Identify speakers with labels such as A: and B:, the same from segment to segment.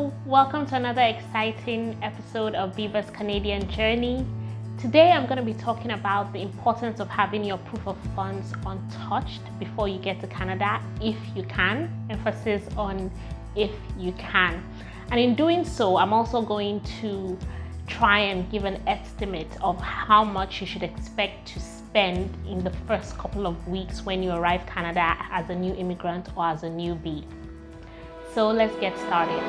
A: Hello, welcome to another exciting episode of Viva's Canadian Journey. Today I'm going to be talking about the importance of having your proof of funds untouched before you get to Canada, if you can. Emphasis on if you can. And in doing so, I'm also going to try and give an estimate of how much you should expect to spend in the first couple of weeks when you arrive Canada as a new immigrant or as a newbie. So let's get started.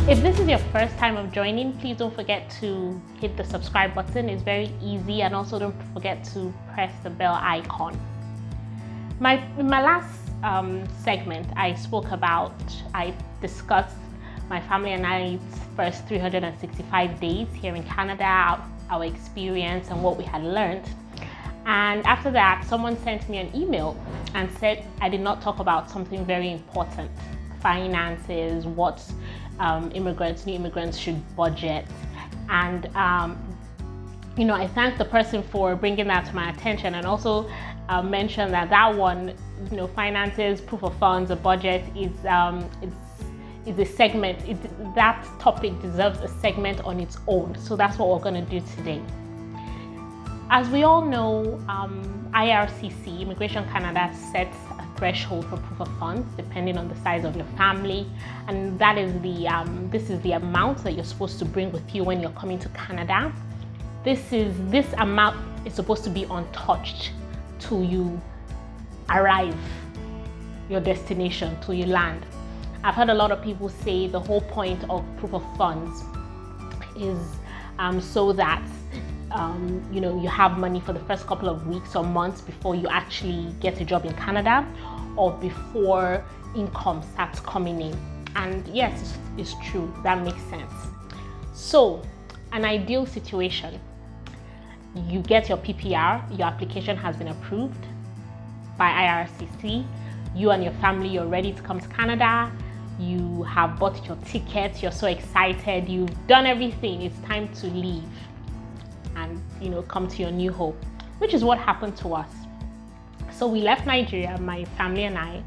A: If this is your first time of joining, please don't forget to hit the subscribe button. It's very easy, and also don't forget to press the bell icon. In my last segment, I discussed my family and I's first 365 days here in Canada, our experience and what we had learned. And after that, someone sent me an email and said I did not talk about something very important: finances, what new immigrants should budget. And I thank the person for bringing that to my attention, and also mentioned that one, finances, proof of funds, a budget is a segment. That topic deserves a segment on its own. So that's what we're going to do today. As we all know, IRCC, Immigration Canada, sets a threshold for proof of funds depending on the size of your family, and that is this is the amount that you're supposed to bring with you when you're coming to Canada. This amount is supposed to be untouched till you arrive your destination, till you land. I've heard a lot of people say the whole point of proof of funds is so that you have money for the first couple of weeks or months before you actually get a job in Canada, or before income starts coming in. And yes, it's true, that makes sense. So, an ideal situation: you get your PPR, your application has been approved by IRCC, you and your family, you're ready to come to Canada, you have bought your tickets, you're so excited, you've done everything, it's time to leave and come to your new home, which is what happened to us. So we left Nigeria, my family and I,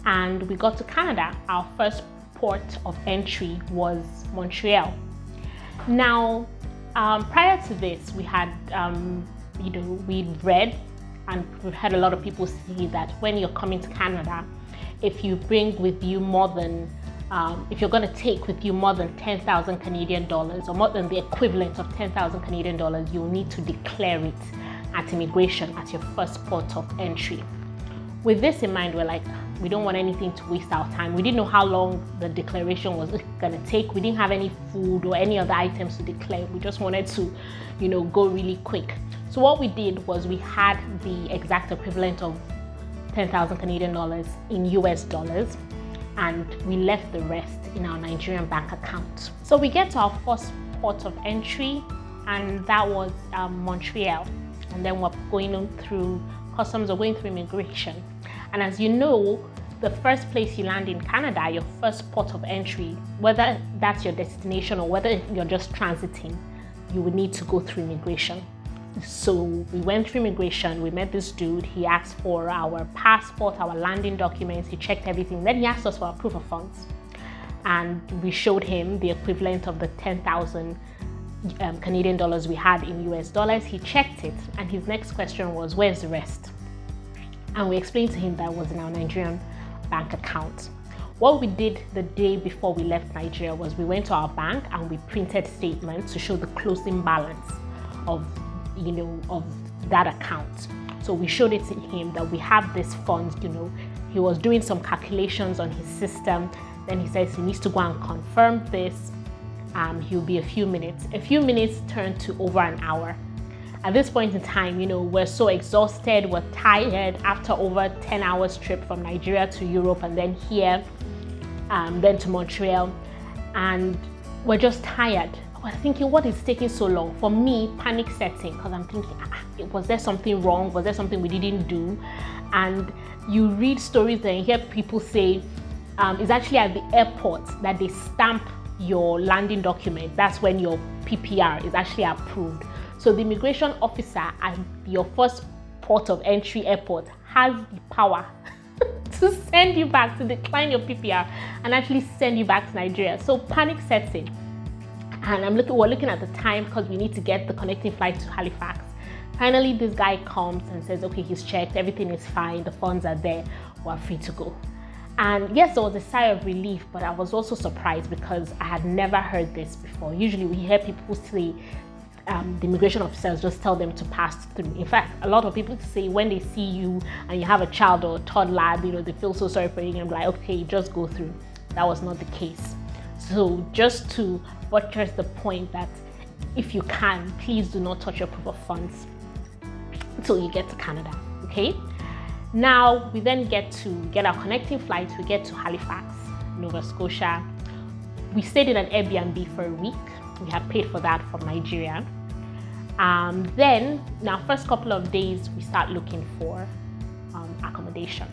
A: and we got to Canada. Our first port of entry was Montreal. Now, prior to this, we had we'd read and we've heard a lot of people say that when you're coming to Canada, if you bring with you more than if you're going to take with you more than 10,000 Canadian dollars, or more than the equivalent of 10,000 Canadian dollars, you'll need to declare it at immigration at your first port of entry. With this in mind, we're like, we don't want anything to waste our time. We didn't know how long the declaration was going to take. We didn't have any food or any other items to declare. We just wanted to, go really quick. So what we did was we had the exact equivalent of 10,000 Canadian dollars in US dollars, and we left the rest in our Nigerian bank account. So we get to our first port of entry, and that was Montreal. And then we're going through customs, or going through immigration. And as you know, the first place you land in Canada, your first port of entry, whether that's your destination or whether you're just transiting, you would need to go through immigration. So we went through immigration, we met this dude, he asked for our passport, our landing documents, he checked everything. Then he asked us for our proof of funds. And we showed him the equivalent of the 10,000 Canadian dollars we had in US dollars. He checked it, and his next question was, where's the rest? And we explained to him that was in our Nigerian bank account. What we did the day before we left Nigeria was we went to our bank and we printed statements to show the closing balance of that account. So we showed it to him that we have this funds. He was doing some calculations on his system. Then he says he needs to go and confirm this. He'll be a few minutes. A few minutes turned to over an hour. At this point in time, we're so exhausted, we're tired after over 10 hours trip from Nigeria to Europe, and then here, then to Montreal, and we're just tired. We're thinking, what is taking so long? For me, panic setting, because I'm thinking, was there something wrong? Was there something we didn't do? And you read stories and you hear people say, it's actually at the airport that they stamp your landing document. That's when your PPR is actually approved. So the immigration officer at your first port of entry airport has the power to send you back, to decline your PPR and actually send you back to Nigeria. So panic sets in. And we're looking at the time because we need to get the connecting flight to Halifax. Finally, this guy comes and says, okay, he's checked, everything is fine, the funds are there, we're free to go. And yes, there was a sigh of relief, but I was also surprised because I had never heard this before. Usually we hear people say the immigration officers just tell them to pass through. In fact, a lot of people say when they see you and you have a child or a toddler, they feel so sorry for you and be like, okay, just go through. That was not the case. So just to buttress the point that if you can, please do not touch your proof of funds until you get to Canada, okay? Now, we then get our connecting flights. We get to Halifax, Nova Scotia. We stayed in an Airbnb for a week. We had paid for that from Nigeria. Then, in our first couple of days, we start looking for accommodation.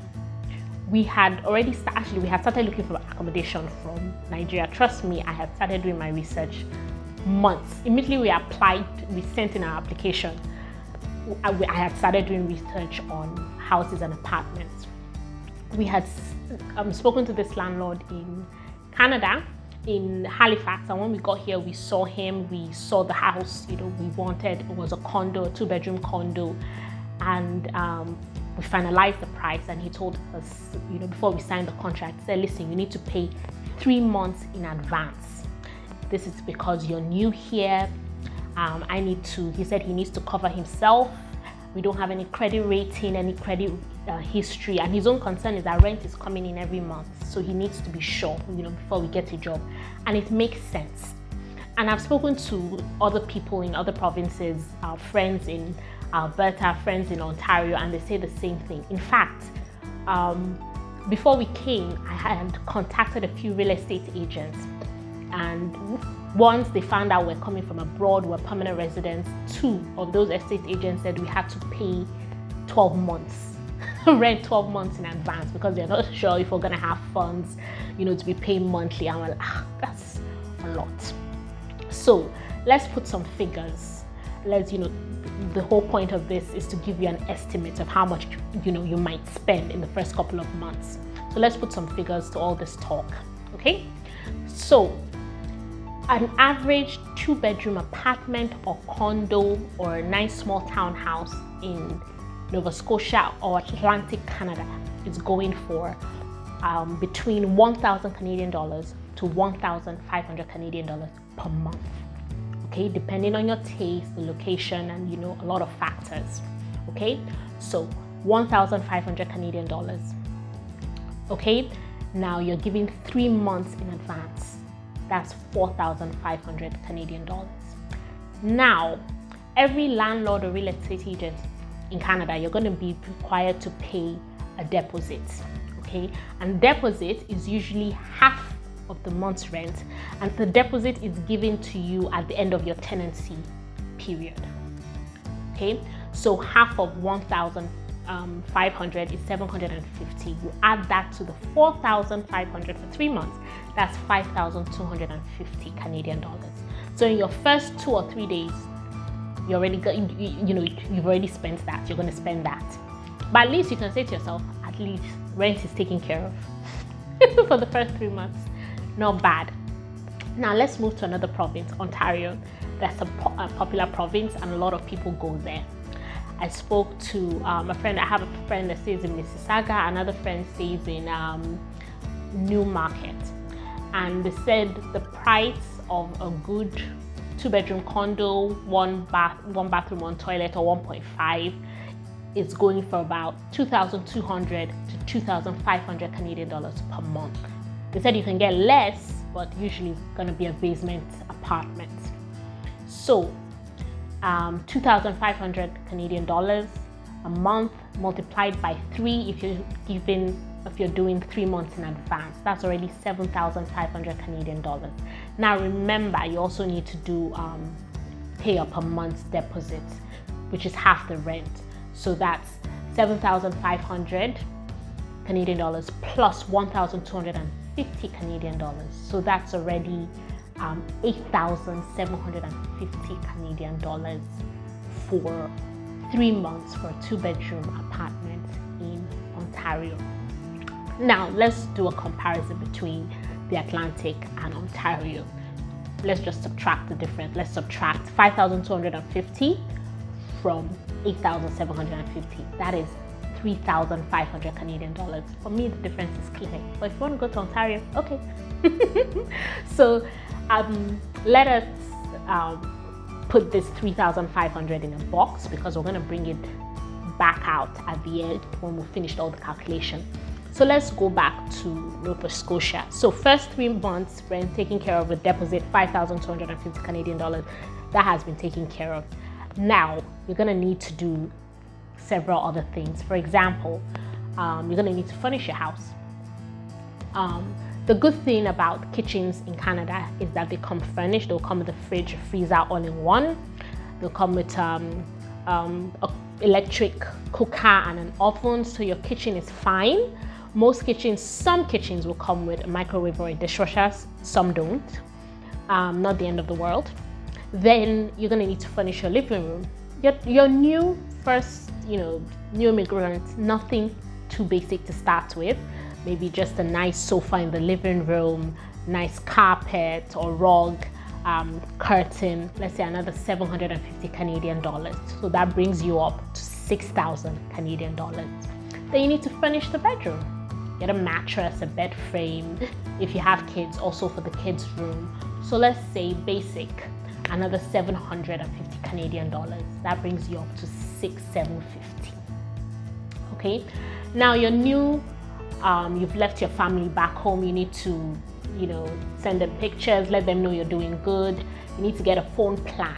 A: We had started looking for accommodation from Nigeria. Trust me, I had started doing my research months. Immediately we applied, we sent in our application. I had started doing research on houses and apartments. We had spoken to this landlord in Canada, in Halifax, and when we got here, we saw him, we saw the house, we wanted. It was a condo, a 2-bedroom condo, and we finalized the price, and he told us, before we signed the contract, he said, listen, you need to pay 3 months in advance. This is because you're new here. He said he needs to cover himself. We don't have any credit rating, any credit history, and his own concern is that rent is coming in every month, so he needs to be sure, before we get a job. And it makes sense. And I've spoken to other people in other provinces, our friends in Alberta, friends in Ontario, and they say the same thing. In fact, before we came, I had contacted a few real estate agents, and once they found out we're coming from abroad, we're permanent residents, 2 of those estate agents said we had to pay 12 months, rent 12 months in advance because they're not sure if we're gonna have funds, to be paying monthly. I'm like, that's a lot. So let's put some figures. The whole point of this is to give you an estimate of how much, you might spend in the first couple of months. So let's put some figures to all this talk, okay? So an average 2-bedroom apartment or condo or a nice small townhouse in Nova Scotia or Atlantic Canada is going for between 1,000 Canadian dollars to 1,500 Canadian dollars per month. Okay, depending on your taste, the location, and a lot of factors. Okay, so 1,500 Canadian dollars. Okay, now you're giving 3 months in advance. That's 4,500 Canadian dollars. Now, every landlord or real estate agent in Canada, you're going to be required to pay a deposit. Okay, and deposit is usually half of the month's rent, and the deposit is given to you at the end of your tenancy period. Okay, so half of 1,500 is 750. You add that to the 4,500 for 3 months, that's 5,250 Canadian dollars. So in your first 2 or 3 days, you already got, you've already spent that. You're going to spend that, but at least you can say to yourself, at least rent is taken care of for the first 3 months. Not bad. Now let's move to another province, Ontario. That's a popular province and a lot of people go there. I spoke to a friend. I have a friend that stays in Mississauga, another friend stays in Newmarket, and they said the price of a good 2-bedroom condo, one bathroom, 1 toilet, or 1.5 is going for about 2,200 to 2,500 Canadian dollars per month. They said you can get less, but usually it's going to be a basement apartment. So 2,500 Canadian dollars a month multiplied by 3 if you're doing 3 months in advance, that's already 7,500 Canadian dollars. Now remember, you also need to do pay up a month's deposit, which is half the rent. So that's 7,500 Canadian dollars plus 1,250 Canadian dollars. So that's already 8,750 Canadian dollars for 3 months for a 2-bedroom apartment in Ontario. Now, let's do a comparison between the Atlantic and Ontario. Let's just subtract the difference. Let's subtract 5,250 from 8,750. That is 3,500 Canadian dollars. For me, the difference is clear. But if you want to go to Ontario, okay. So let us put this 3,500 in a box, because we're going to bring it back out at the end when we've finished all the calculation. So let's go back to Nova Scotia. So first 3 months rent taken care of, with deposit 5,250 Canadian dollars. That has been taken care of. Now you're going to need to do several other things. For example, you're going to need to furnish your house. The good thing about kitchens in Canada is that they come furnished. They'll come with a fridge, freezer all in one. They'll come with an electric cooker and an oven, so your kitchen is fine. Most kitchens, some kitchens will come with a microwave or a dishwasher, some don't. Not the end of the world. Then you're going to need to furnish your living room. Your new new immigrant, nothing too basic to start with. Maybe just a nice sofa in the living room, nice carpet or rug, curtain, let's say another 750 Canadian dollars. So that brings you up to 6,000 Canadian dollars. Then you need to furnish the bedroom. Get a mattress, a bed frame. If you have kids, also for the kids' room. So let's say basic, another 750 Canadian dollars. That brings you up to 6,750. Okay. Now you're new. You've left your family back home. You need to, send them pictures, let them know you're doing good. You need to get a phone plan.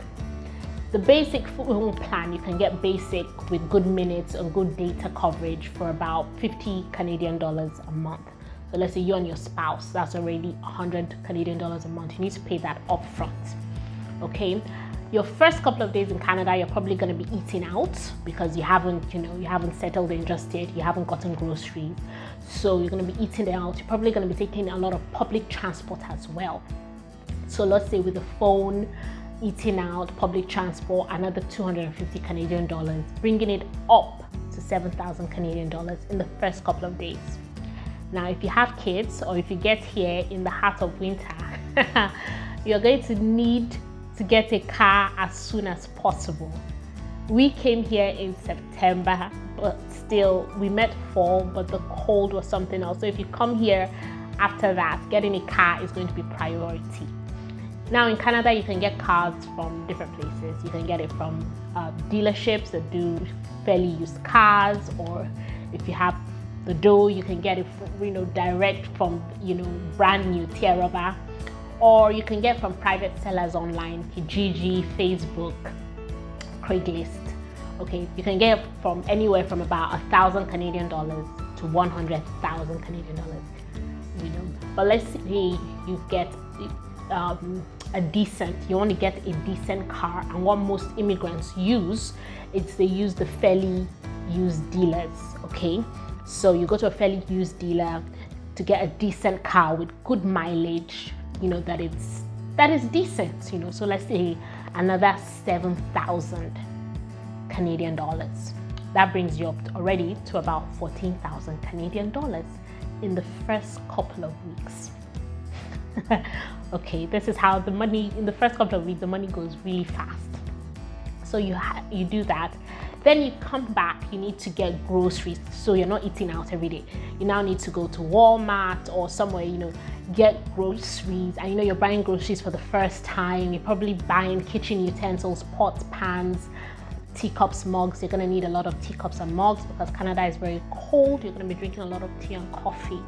A: The basic phone plan, you can get basic with good minutes and good data coverage for about 50 Canadian dollars a month. So let's say you and your spouse, that's already 100 Canadian dollars a month. You need to pay that upfront. Okay. Your first couple of days in Canada, you're probably going to be eating out because you haven't settled in just yet. You haven't gotten groceries. So you're going to be eating out. You're probably going to be taking a lot of public transport as well. So let's say with the phone, eating out, public transport, another 250 Canadian dollars, bringing it up to 7,000 Canadian dollars in the first couple of days. Now, if you have kids or if you get here in the heart of winter, you're going to need to get a car as soon as possible. We came here in September, but still we met fall, but the cold was something else. So if you come here after that, getting a car is going to be priority. Now in Canada, you can get cars from different places. You can get it from dealerships that do fairly used cars, or if you have the dough, you can get it from, direct from brand new Tierra, or you can get from private sellers online, Kijiji, Facebook, Craigslist. Okay, you can get from anywhere from about 1,000 Canadian dollars to 100,000 Canadian dollars. But let's say you get you want to get a decent car, and what most immigrants use is they use the fairly used dealers. Okay, so you go to a fairly used dealer to get a decent car with good mileage, that is decent, so let's say another 7,000 Canadian dollars. That brings you up already to about 14,000 Canadian dollars in the first couple of weeks. Okay, this is how the money, in the first couple of weeks, the money goes really fast. So you do that. Then you come back, you need to get groceries, so you're not eating out every day. You now need to go to Walmart or somewhere, get groceries, and you're buying groceries for the first time. You're probably buying kitchen utensils, pots, pans, teacups, mugs. You're going to need a lot of teacups and mugs because Canada is very cold. You're going to be drinking a lot of tea and coffee.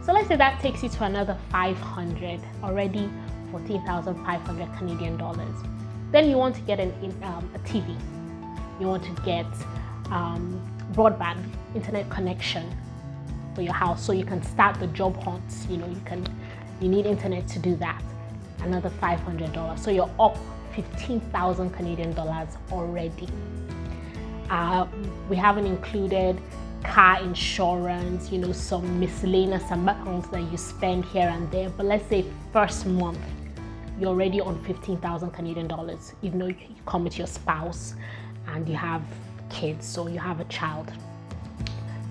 A: So let's say that takes you to another 500, already 14,500 Canadian dollars. Then you want to get a TV. You want to get broadband internet connection for your house, so you can start the job hunt. You need internet to do that. Another $500. So you're up 15,000 Canadian dollars already. We haven't included car insurance, some miscellaneous amounts that you spend here and there. But let's say first month, you're already on 15,000 Canadian dollars, even though you come with your spouse and you have kids, so you have a child.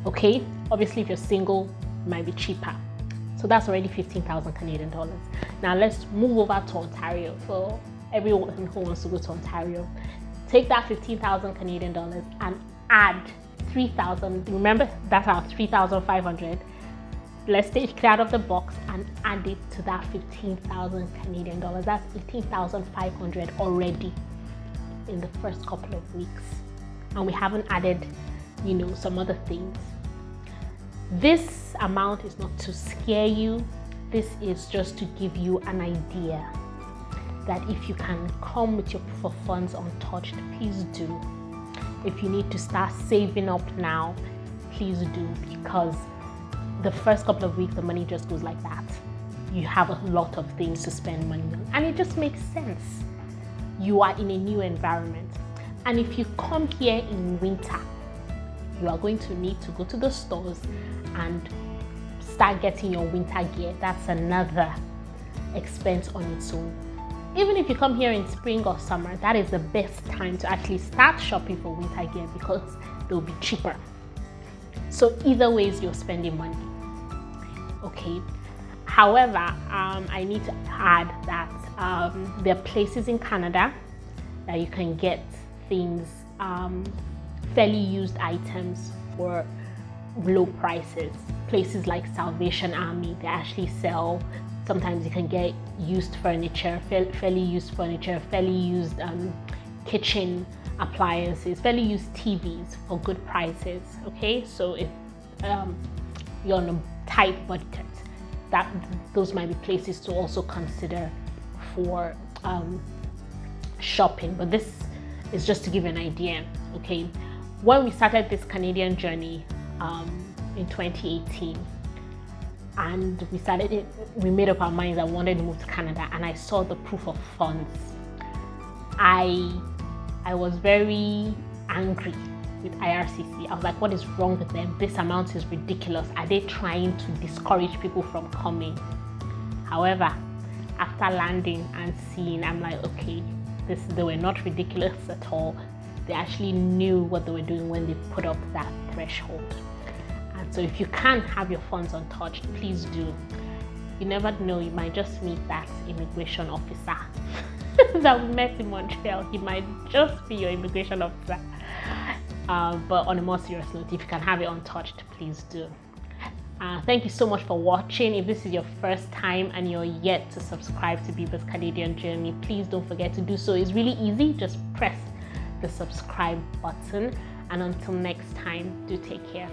A: Okay, obviously if you're single, might be cheaper. So that's already 15,000 Canadian dollars. Now let's move over to Ontario. For everyone who wants to go to Ontario, take that 15,000 Canadian dollars and add 3,000. Remember, that's our 3,500. Let's take it out of the box and add it to that 15,000 Canadian dollars. That's 18,500 already in the first couple of weeks. And we haven't added, some other things. This amount is not to scare you. This is just to give you an idea that if you can come with your proof of funds untouched, please do. If you need to start saving up now, please do, because the first couple of weeks, the money just goes like that. You have a lot of things to spend money on, and it just makes sense. You are in a new environment. And if you come here in winter, you are going to need to go to the stores and start getting your winter gear. That's another expense on its own. Even if you come here in spring or summer, that is the best time to actually start shopping for winter gear because they'll be cheaper. So either ways, you're spending money. Okay. However, I need to add that there are places in Canada that you can get things, fairly used items for low prices. Places like Salvation Army, they actually sell. Sometimes you can get used furniture, fairly used furniture, fairly used kitchen appliances, fairly used TVs for good prices. Okay, so if you're on a tight budget, those might be places to also consider for shopping. But this is just to give you an idea. Okay, when we started this Canadian journey in 2018, and we made up our minds I wanted to move to Canada, and I saw the proof of funds. I was very angry with IRCC. I was like, what is wrong with them? This amount is ridiculous. Are they trying to discourage people from coming? However, after landing and seeing, I'm like, okay, they were not ridiculous at all. They actually knew what they were doing when they put up that threshold. And so if you can have your funds untouched, please do. You never know, you might just meet that immigration officer that we met in Montreal. He might just be your immigration officer. But on a more serious note, if you can have it untouched, please do. Thank you so much for watching. If this is your first time and you're yet to subscribe to Biba's Canadian Journey, please don't forget to do so. It's really easy. Just press the subscribe button. And until next time, do take care.